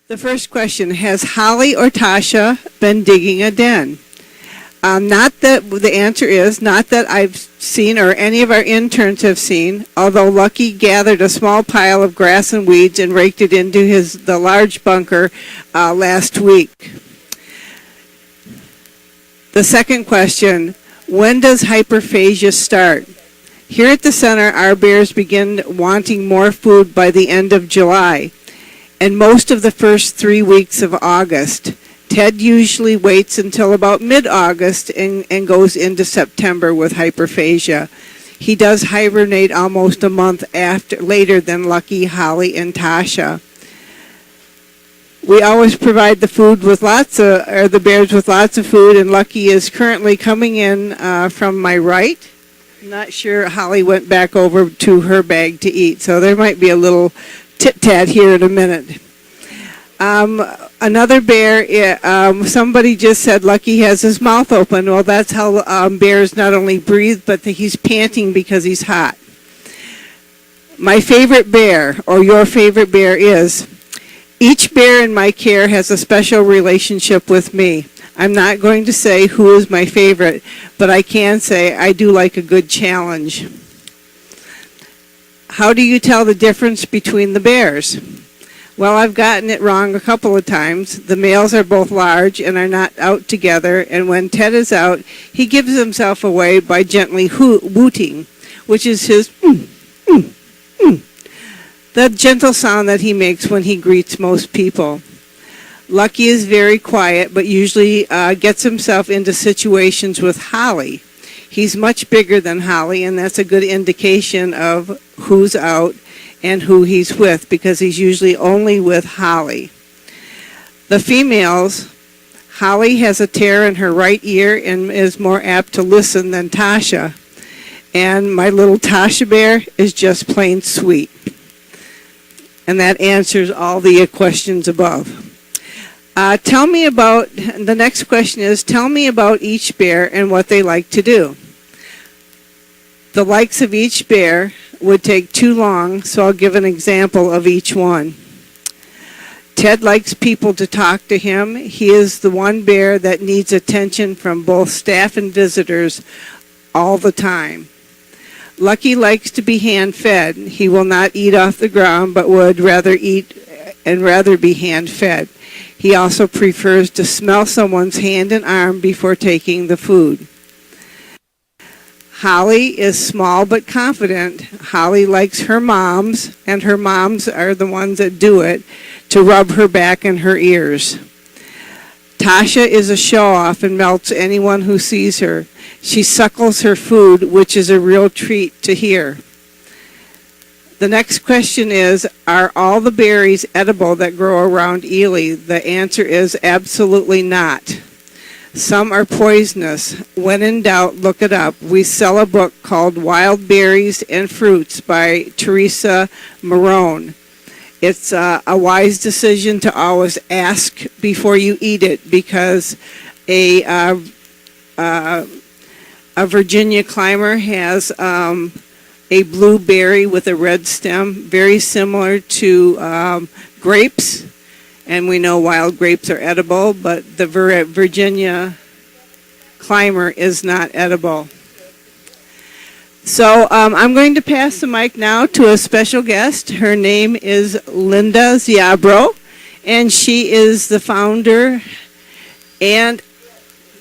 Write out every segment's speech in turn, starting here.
The first question, has Holly or Tasha been digging a den? Not that the answer is, not that I've seen or any of our interns have seen, although Lucky gathered a small pile of grass and weeds and raked it into the large bunker last week. The second question, when does hyperphagia start? Here at the center, our bears begin wanting more food by the end of July and most of the first 3 weeks of August. Ted usually waits until about mid-August and goes into September with hyperphagia. He does hibernate almost a month later than Lucky, Holly, and Tasha. We always provide the bears with lots of food, and Lucky is currently coming in from my right. I'm not sure Holly went back over to her bag to eat, so there might be a little tit-tat here in a minute. Another bear, somebody just said Lucky has his mouth open. Well, that's how bears not only breathe, but he's panting because he's hot. My favorite bear, or your favorite bear, is each bear in my care has a special relationship with me. I'm not going to say who is my favorite, but I can say I do like a good challenge. How do you tell the difference between the bears? Well, I've gotten it wrong a couple of times. The males are both large and are not out together, and when Ted is out, he gives himself away by gently wooting, which is his the gentle sound that he makes when he greets most people. Lucky is very quiet, but usually gets himself into situations with Holly. He's much bigger than Holly, and that's a good indication of who's out and who he's with, because he's usually only with Holly. The females, Holly has a tear in her right ear and is more apt to listen than Tasha. And my little Tasha bear is just plain sweet. And that answers all the questions above. The next question is, tell me about each bear and what they like to do. The likes of each bear would take too long, so I'll give an example of each one. Ted likes people to talk to him. He is the one bear that needs attention from both staff and visitors all the time. Lucky likes to be hand-fed. He will not eat off the ground, but would rather be hand-fed. He also prefers to smell someone's hand and arm before taking the food. Holly is small but confident. Holly likes her moms, and her moms are the ones that do it, to rub her back and her ears. Tasha is a show-off and melts anyone who sees her. She suckles her food, which is a real treat to hear. The next question is, are all the berries edible that grow around Ely? The answer is absolutely not. Some are poisonous. When in doubt, look it up. We sell a book called Wild Berries and Fruits by Teresa Marone. It's a wise decision to always ask before you eat it, because a Virginia climber has a blue berry with a red stem, very similar to grapes. And we know wild grapes are edible, but the Virginia climber is not edible. So I'm going to pass the mic now to a special guest. Her name is Linda Ziabro, and she is the founder and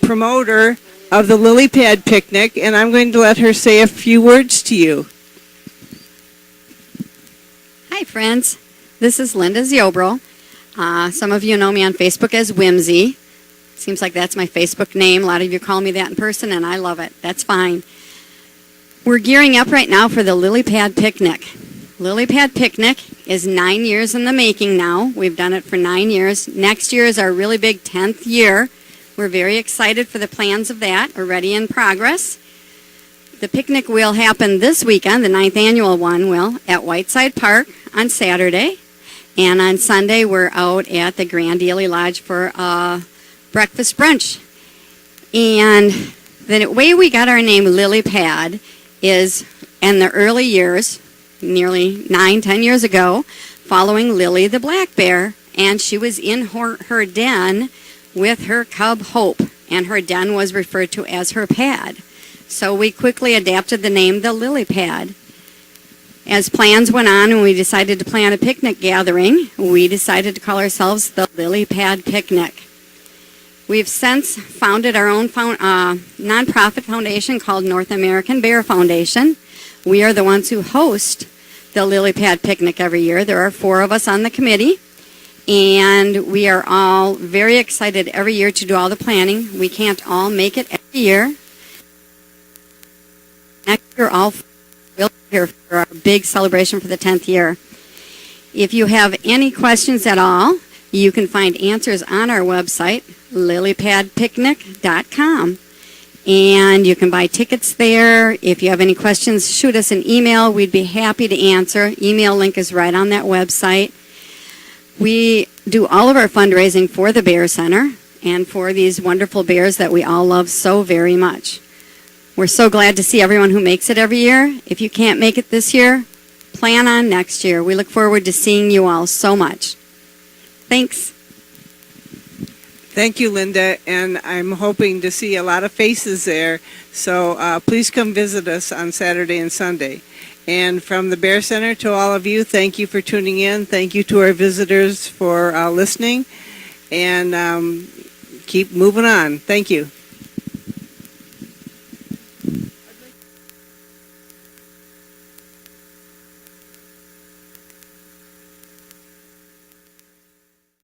promoter of the Lily Pad Picnic, and I'm going to let her say a few words to you. Hi, friends. This is Linda Ziobro. Some of you know me on Facebook as Whimsy. Seems like that's my Facebook name. A lot of you call me that in person, and I love it. That's fine. We're gearing up right now for the Lily Pad Picnic. Lily Pad Picnic is 9 years in the making now. We've done it for 9 years. Next year is our really big 10th year. We're very excited for the plans of that, already in progress. The picnic will happen this weekend, the 9th annual one will, at Whiteside Park on Saturday. And on Sunday, we're out at the Grand Ely Lodge for a breakfast brunch. And the way we got our name Lily Pad is in the early years, nearly 9-10 years ago, following Lily the black bear and she was in her den with her cub Hope, and her den was referred to as her pad. So we quickly adapted the name the Lily Pad. As plans went on and we decided to plan a picnic gathering, we decided to call ourselves the Lily Pad Picnic. We've since founded our own nonprofit foundation called North American Bear Foundation. We are the ones who host the Lily Pad Picnic every year. There are 4 of us on the committee, and we are all very excited every year to do all the planning. We can't all make it every year. Next year, all will be here for our big celebration for the 10th year. If you have any questions at all, you can find answers on our website, lilypadpicnic.com. And you can buy tickets there. If you have any questions, shoot us an email. We'd be happy to answer. Email link is right on that website. We do all of our fundraising for the Bear Center and for these wonderful bears that we all love so very much. We're so glad to see everyone who makes it every year. If you can't make it this year, plan on next year. We look forward to seeing you all so much. Thanks. Thank you, Linda, and I'm hoping to see a lot of faces there, so please come visit us on Saturday and Sunday. And from the Bear Center to all of you, thank you for tuning in. Thank you to our visitors for listening, and keep moving on. Thank you.